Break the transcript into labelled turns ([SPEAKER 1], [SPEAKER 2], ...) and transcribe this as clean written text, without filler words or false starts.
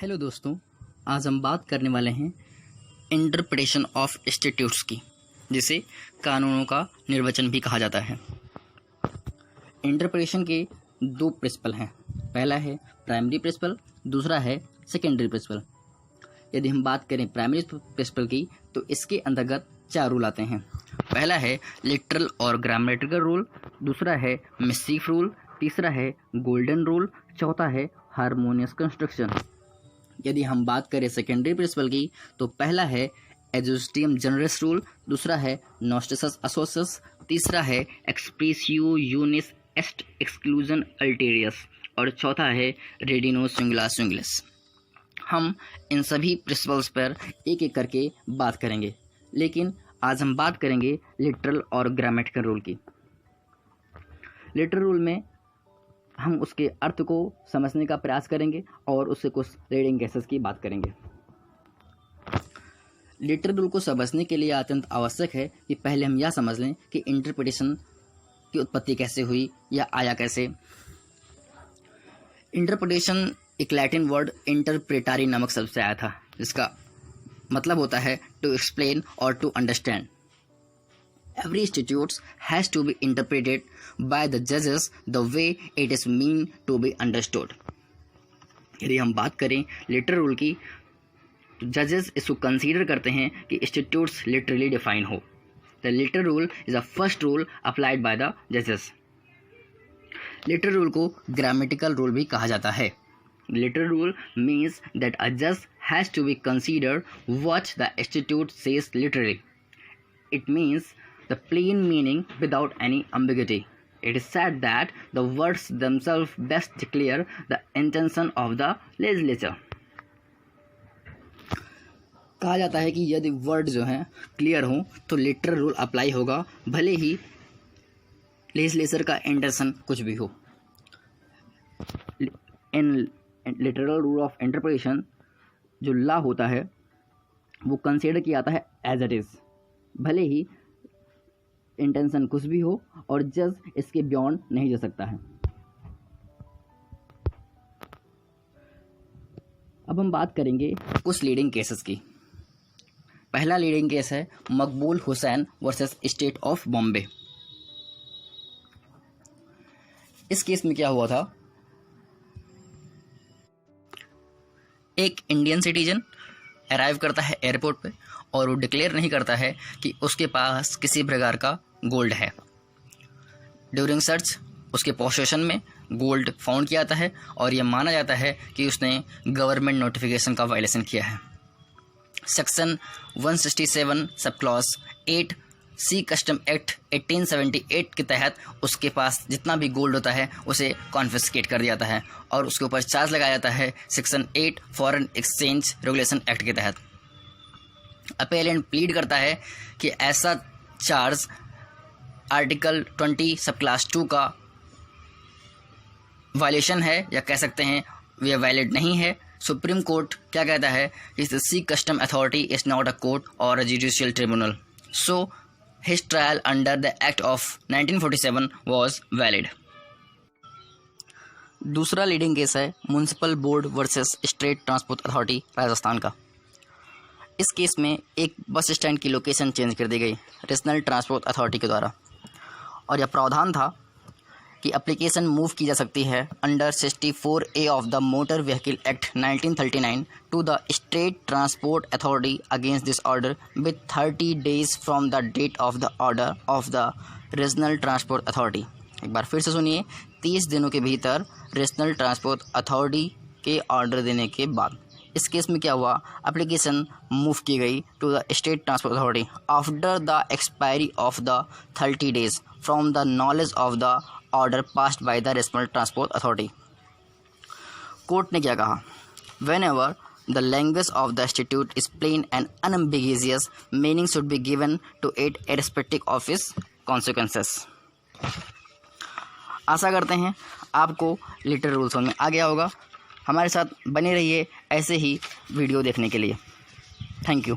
[SPEAKER 1] Hello दोस्तों, आज हम बात करने वाले हैं इंटरप्रिटेशन ऑफ स्टैट्यूट्स की, जिसे कानूनों का निर्वचन भी कहा जाता है। इंटरप्रिटेशन के दो प्रिंसिपल हैं। पहला है प्राइमरी प्रिंसिपल, दूसरा है सेकेंडरी प्रिंसिपल। यदि हम बात करें प्राइमरी प्रिंसिपल की तो इसके अंतर्गत 4 रूल आते हैं। पहला है लिटरल और ग्रामेटिकल रूल, दूसरा है मिस्सीफ रूल, तीसरा है गोल्डन रूल, चौथा है हार्मोनियस कंस्ट्रक्शन। यदि हम बात करें सेकेंडरी प्रिंसिपल की तो पहला है एग्जिस्टियम जनरस रूल, दूसरा है नोस्टिसस असोसियस, तीसरा है एक्सप्रेसियो यूनिस एस्ट एक्सक्लूजन अल्टेरियस और चौथा है रेडिनो सिंगुला सिंगुलस। हम इन सभी प्रिंसिपल्स पर एक एक करके बात करेंगे, लेकिन आज हम बात करेंगे लिटरल और ग्रामेटिकल रूल की। लिटरल रूल में हम उसके अर्थ को समझने का प्रयास करेंगे और उससे कुछ रीडिंग केसेस की बात करेंगे। लिटरल रूल को समझने के लिए अत्यंत आवश्यक है कि पहले हम यह समझ लें कि इंटरप्रिटेशन की उत्पत्ति कैसे हुई या आया कैसे। इंटरप्रिटेशन एक लैटिन वर्ड इंटरप्रेटारी नामक शब्द से आया था, जिसका मतलब होता है टू एक्सप्लेन और to understand. Every statute has to be interpreted by the judges the way it is meant to be understood. यदि हम बात करें लिटरल रूल की तो जजेस इसको कंसीडर करते हैं कि स्टैट्यूट्स लिटरली डिफाइन हो। The literal rule is the first rule applied by the जजेस। लिटरल रूल को ग्रामेटिकल रूल भी कहा जाता है। Literal rule means that a जज has to be considered what the statute says literally. It means the plain meaning without any ambiguity. It is said that the words themselves best declare the intention of the legislature. कहा जाता है कि यदि word जो हैं clear हों तो literal rule apply होगा, भले ही लेजिस्लेचर का इंटेंशन कुछ भी हो। इन लिटरल रूल ऑफ इंटरप्रिटेशन जो लॉ होता है वो कंसीडर किया जाता है एज इट इज़, भले ही इंटेंशन कुछ भी हो और जज इसके बियॉन्ड नहीं जा सकता है। अब हम बात करेंगे कुछ लीडिंग केसेस की। पहला लीडिंग केस है मकबूल Hussain versus state of Bombay. इस केस में क्या हुआ था, एक इंडियन सिटीजन अराइव करता है एयरपोर्ट पे और वो डिक्लेयर नहीं करता है कि उसके पास किसी प्रकार का गोल्ड है। ड्यूरिंग सर्च उसके पोसेशन में गोल्ड फाउंड किया जाता है और यह माना जाता है कि उसने गवर्नमेंट नोटिफिकेशन का वायलेशन किया है। सेक्शन 167 सब क्लॉज 8 सी कस्टम एक्ट 1878 के तहत उसके पास जितना भी गोल्ड होता है उसे कॉन्फिस्केट कर दिया जाता है और उसके ऊपर चार्ज लगाया जाता है section 8 foreign exchange regulation act के तहत। अपेलेंट प्लीड करता है कि ऐसा चार्ज आर्टिकल 20 सब क्लास 2 का वायलेशन है, या कह सकते हैं यह वैलिड नहीं है। सुप्रीम कोर्ट क्या कहता है कि sea custom authority is not a court और a judicial tribunal, so his trial under the act of 1947 was valid. दूसरा लीडिंग केस है municipal board versus state transport authority Rajasthan का। इस केस में एक बस स्टैंड की लोकेशन चेंज कर दी गई रीजनल ट्रांसपोर्ट अथॉरिटी के द्वारा, और यह प्रावधान था कि एप्लीकेशन मूव की जा सकती है under 64A of the motor vehicle act 1939 to the state transport authority against this order with 30 days from the date of the order of the regional transport authority. एक बार फिर से सुनिए, 30 दिनों के भीतर रीजनल ट्रांसपोर्ट अथॉरिटी के order देने के बाद। इस केस में क्या हुआ, एप्लीकेशन मूव की गई to the state transport authority after the expiry of the 30 days from the knowledge of the order passed by the regional transport authority. Court ने क्या कहा, whenever the language of the statute is plain and unambiguous meaning should be given to it irrespective of its consequences. आशा करते हैं आपको literal rule समझ में आ गया होगा। हमारे साथ बने रहिए ऐसे ही वीडियो देखने के लिए। Thank you.